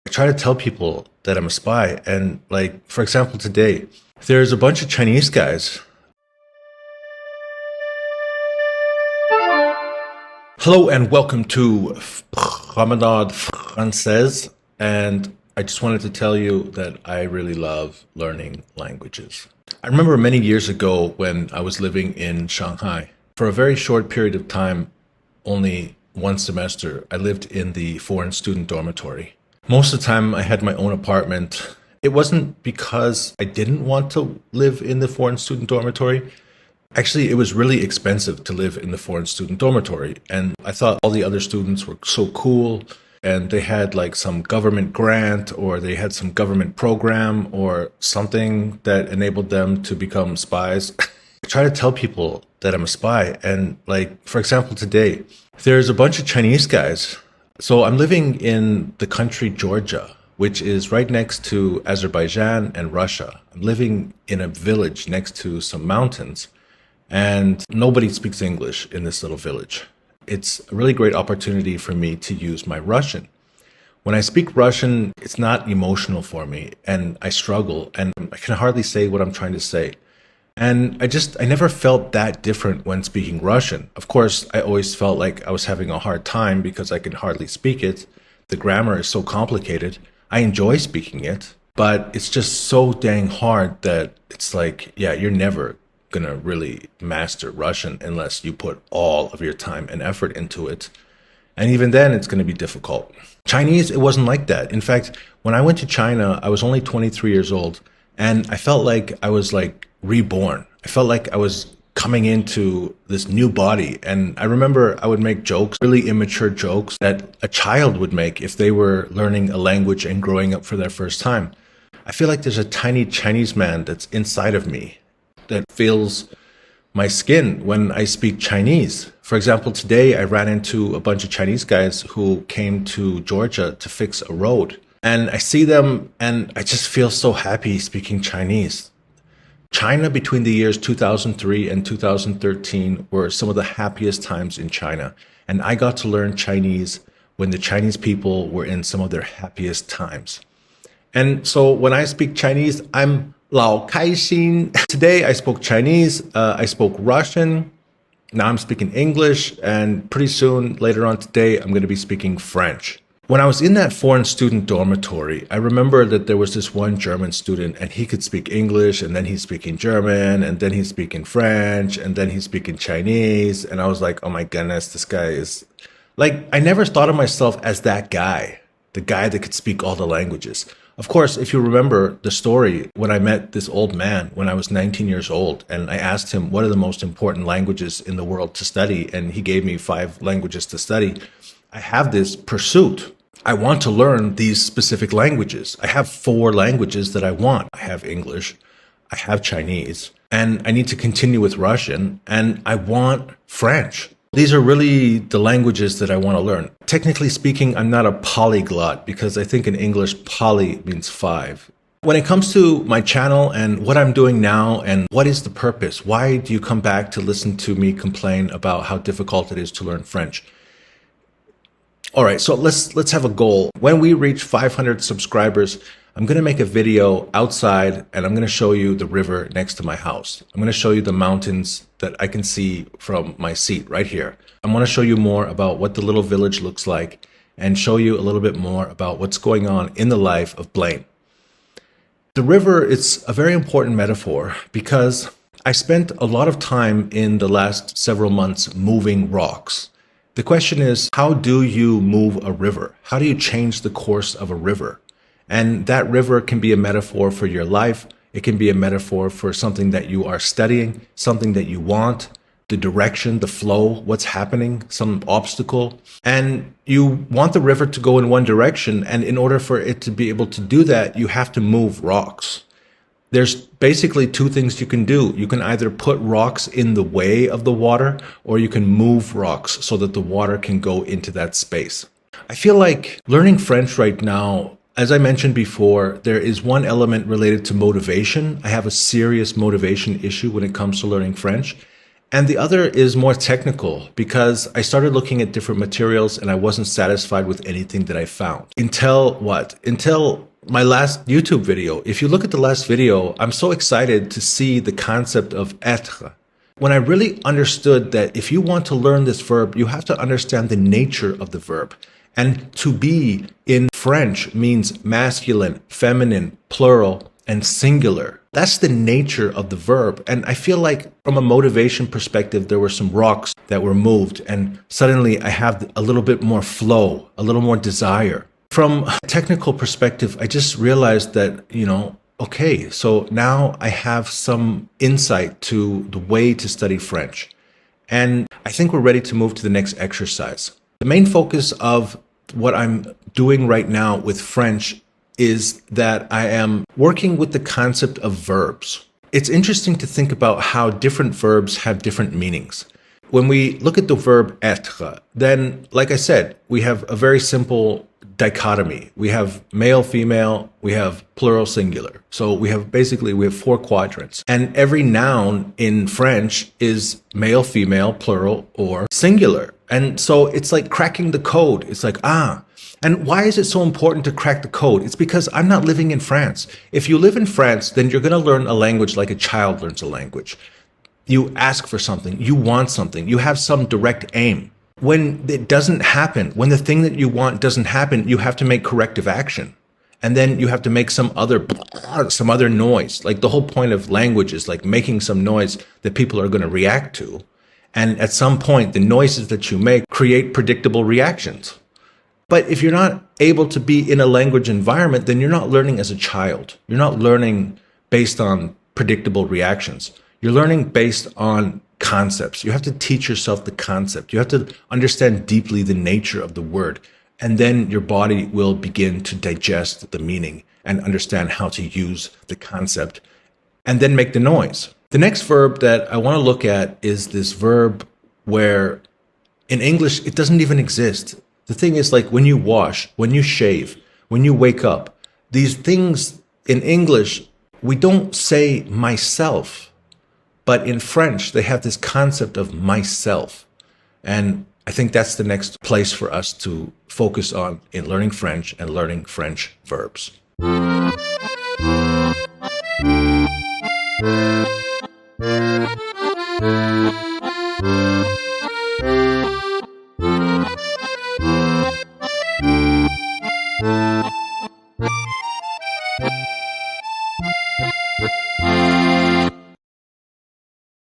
I try to tell people that I'm a spy. And like, for example, today, there's a bunch of Chinese guys. Hello and welcome to Promenade Française. And I just wanted to tell you that I really love learning languages. I remember many years ago when I was living in Shanghai. For a very short period of time, only one semester, I lived in the foreign student dormitory. Most of the time I had my own apartment. It wasn't because I didn't want to live in the foreign student dormitory. Actually, it was really expensive to live in the foreign student dormitory. And I thought all the other students were so cool and they had like some government grant or they had some government program or something that enabled them to become spies. I try to tell people that I'm a spy. And like, for example, today, there's a bunch of Chinese guys. So I'm living in the country Georgia, which is right next to Azerbaijan and Russia. I'm living in a village next to some mountains, and nobody speaks English in this little village. It's a really great opportunity for me to use my Russian. When I speak Russian, it's not emotional for me, and I struggle, and I can hardly say what I'm trying to say. And I never felt that different when speaking Russian. Of course, I always felt like I was having a hard time because I can hardly speak it. The grammar is so complicated. I enjoy speaking it, but it's just so dang hard that it's like, yeah, you're never gonna really master Russian unless you put all of your time and effort into it. And even then, it's gonna be difficult. Chinese, it wasn't like that. In fact, when I went to China, I was only 23 years old, and I felt like I was like reborn. I felt like I was coming into this new body. And I remember I would make jokes, really immature jokes that a child would make if they were learning a language and growing up for their first time. I feel like there's a tiny Chinese man that's inside of me that feels my skin when I speak Chinese. For example, today I ran into a bunch of Chinese guys who came to Georgia to fix a road. And I see them and I just feel so happy speaking Chinese. China between the years 2003 and 2013 were some of the happiest times in China. And I got to learn Chinese when the Chinese people were in some of their happiest times. And so when I speak Chinese, I'm 老开心. Today I spoke Chinese, I spoke Russian, now I'm speaking English, and pretty soon, later on today, I'm going to be speaking French. When I was in that foreign student dormitory, I remember that there was this one German student and he could speak English and then he's speaking German and then he's speaking French and then he's speaking Chinese. And I was like, oh my goodness, this guy is like, I never thought of myself as that guy, the guy that could speak all the languages. Of course, if you remember the story, when I met this old man when I was 19 years old and I asked him what are the most important languages in the world to study, and he gave me 5 languages to study, I have this pursuit. I want to learn these specific languages. I have 4 languages that I want. I have English, I have Chinese, and I need to continue with Russian, and I want French. These are really the languages that I want to learn. Technically speaking, I'm not a polyglot because I think in English, poly means 5. When it comes to my channel and what I'm doing now and what is the purpose, why do you come back to listen to me complain about how difficult it is to learn French? All right, so let's have a goal. When we reach 500 subscribers, I'm going to make a video outside and I'm going to show you the river next to my house. I'm going to show you the mountains that I can see from my seat right here. I want to show you more about what the little village looks like and show you a little bit more about what's going on in the life of Blaine. The river is a very important metaphor because I spent a lot of time in the last several months moving rocks. The question is, how do you move a river? How do you change the course of a river? And that river can be a metaphor for your life. It can be a metaphor for something that you are studying, something that you want, the direction, the flow, what's happening, some obstacle. And you want the river to go in one direction. And in order for it to be able to do that, you have to move rocks. There's basically 2 things you can do. You can either put rocks in the way of the water, or you can move rocks so that the water can go into that space. I feel like learning French right now, as I mentioned before, there is one element related to motivation. I have a serious motivation issue when it comes to learning French. And the other is more technical because I started looking at different materials and I wasn't satisfied with anything that I found. Until what? Until my last YouTube video. If you look at the last video, I'm so excited to see the concept of être. When I really understood that if you want to learn this verb, you have to understand the nature of the verb. And to be in French means masculine, feminine, plural, and singular. That's the nature of the verb. And I feel like from a motivation perspective, there were some rocks that were moved. And suddenly I have a little bit more flow, a little more desire. From a technical perspective, I just realized that, okay, so now I have some insight to the way to study French. And I think we're ready to move to the next exercise. The main focus of what I'm doing right now with French is that I am working with the concept of verbs. It's interesting to think about how different verbs have different meanings. When we look at the verb être, then, like I said, we have a very simple dichotomy. We have male, female, we have plural, singular. So we have 4 quadrants. And every noun in French is male, female, plural, or singular. And so it's like cracking the code. It's like, And why is it so important to crack the code? It's because I'm not living in France. If you live in France, then you're going to learn a language like a child learns a language. You ask for something, you want something, you have some direct aim. When it doesn't happen, when the thing that you want doesn't happen, you have to make corrective action. And then you have to make some other noise. Like the whole point of language is like making some noise that people are going to react to. And at some point, the noises that you make create predictable reactions. But if you're not able to be in a language environment, then you're not learning as a child. You're not learning based on predictable reactions. You're learning based on concepts. You have to teach yourself the concept. You have to understand deeply the nature of the word. And then your body will begin to digest the meaning and understand how to use the concept and then make the noise. The next verb that I want to look at is this verb where in English, it doesn't even exist. The thing is, like when you wash, when you shave, when you wake up, these things in English, we don't say myself. But in French, they have this concept of myself. And I think that's the next place for us to focus on in learning French and learning French verbs.